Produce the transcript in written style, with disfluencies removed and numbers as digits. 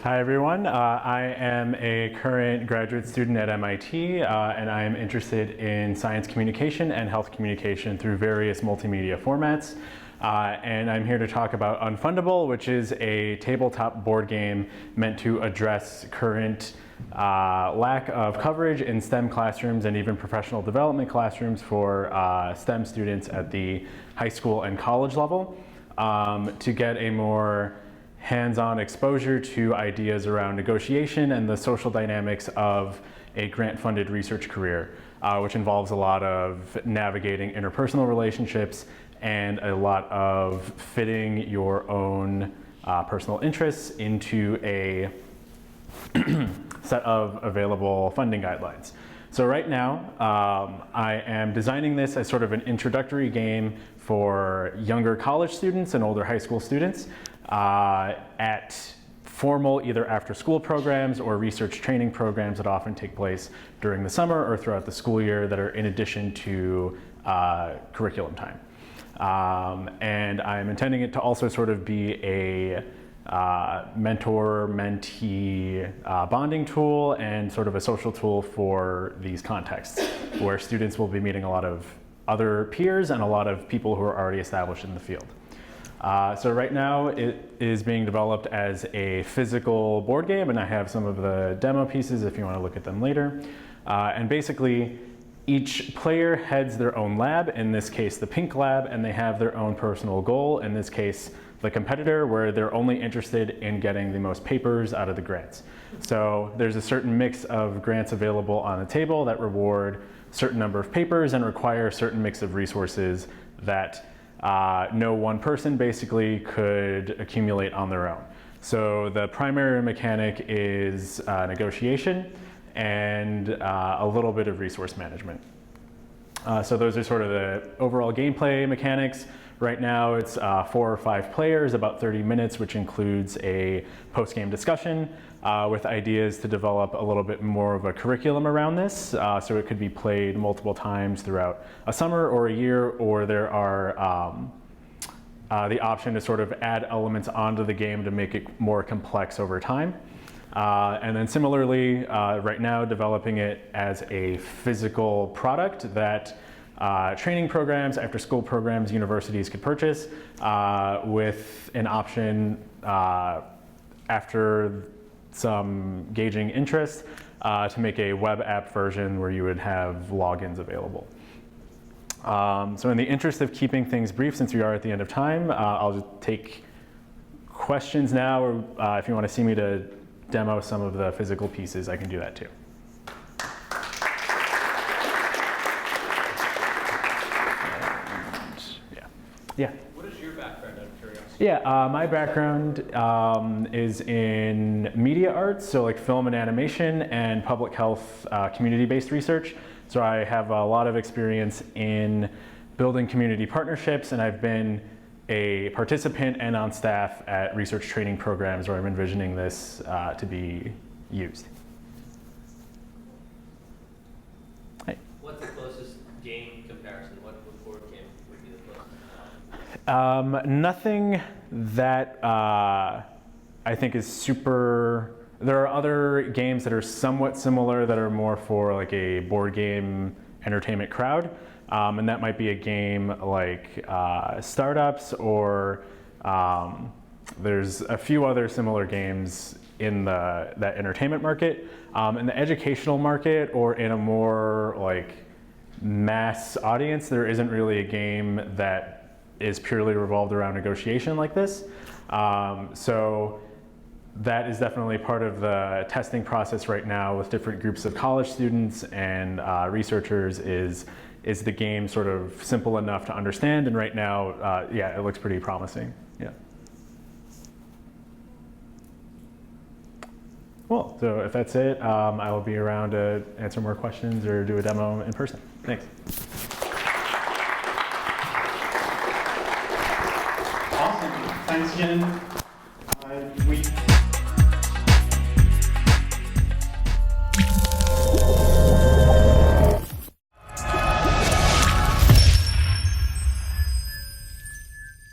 Hi everyone, I am a current graduate student at MIT and I am interested in science communication and health communication through various multimedia formats. And I'm here to talk about Unfundable, which is a tabletop board game meant to address current lack of coverage in STEM classrooms and even professional development classrooms for STEM students at the high school and college level to get a more hands-on exposure to ideas around negotiation and the social dynamics of a grant-funded research career, which involves a lot of navigating interpersonal relationships and a lot of fitting your own personal interests into a set of available funding guidelines. So right now, I am designing this as sort of an introductory game for younger college students and older high school students at formal either after school programs or research training programs that often take place during the summer or throughout the school year that are in addition to curriculum time. And I'm intending it to also sort of be a mentor-mentee bonding tool and sort of a social tool for these contexts where students will be meeting a lot of other peers and a lot of people who are already established in the field. So right now it is being developed as a physical board game, and I have some of the demo pieces if you want to look at them later. And basically each player heads their own lab, in this case the pink lab, and they have their own personal goal, in this case the competitor, where they're only interested in getting the most papers out of the grants. So there's a certain mix of grants available on the table that reward a certain number of papers and require a certain mix of resources that no one person basically could accumulate on their own. So the primary mechanic is negotiation and a little bit of resource management. So those are sort of the overall gameplay mechanics. Right now it's 4 or 5 players, about 30 minutes, which includes a post-game discussion with ideas to develop a little bit more of a curriculum around this. So it could be played multiple times throughout a summer or a year, or there are the option to sort of add elements onto the game to make it more complex over time. And then similarly, right now developing it as a physical product that training programs, after school programs, universities could purchase with an option after some gauging interest to make a web app version where you would have logins available. So in the interest of keeping things brief, since we are at the end of time, I'll just take questions now, or if you want to see me to demo some of the physical pieces, I can do that too. Yeah. What is your background, out of curiosity? Yeah, my background is in media arts, so like film and animation and public health community-based research. So I have a lot of experience in building community partnerships, and I've been a participant and on staff at research training programs where I'm envisioning this to be used. Hey. What's the closest game comparison? What board game would be the closest? Nothing that I think is super. There are other games that are somewhat similar that are more for like a board game entertainment crowd, and that might be a game like Startups, or there's a few other similar games in that entertainment market. In the educational market, or in a more like mass audience, there isn't really a game that is purely revolved around negotiation like this. So that is definitely part of the testing process right now with different groups of college students and researchers. Is the game sort of simple enough to understand? And right now, yeah, it looks pretty promising. Yeah. Cool. So if that's it, I will be around to answer more questions or do a demo in person. Thanks. Awesome. Thanks, Jen.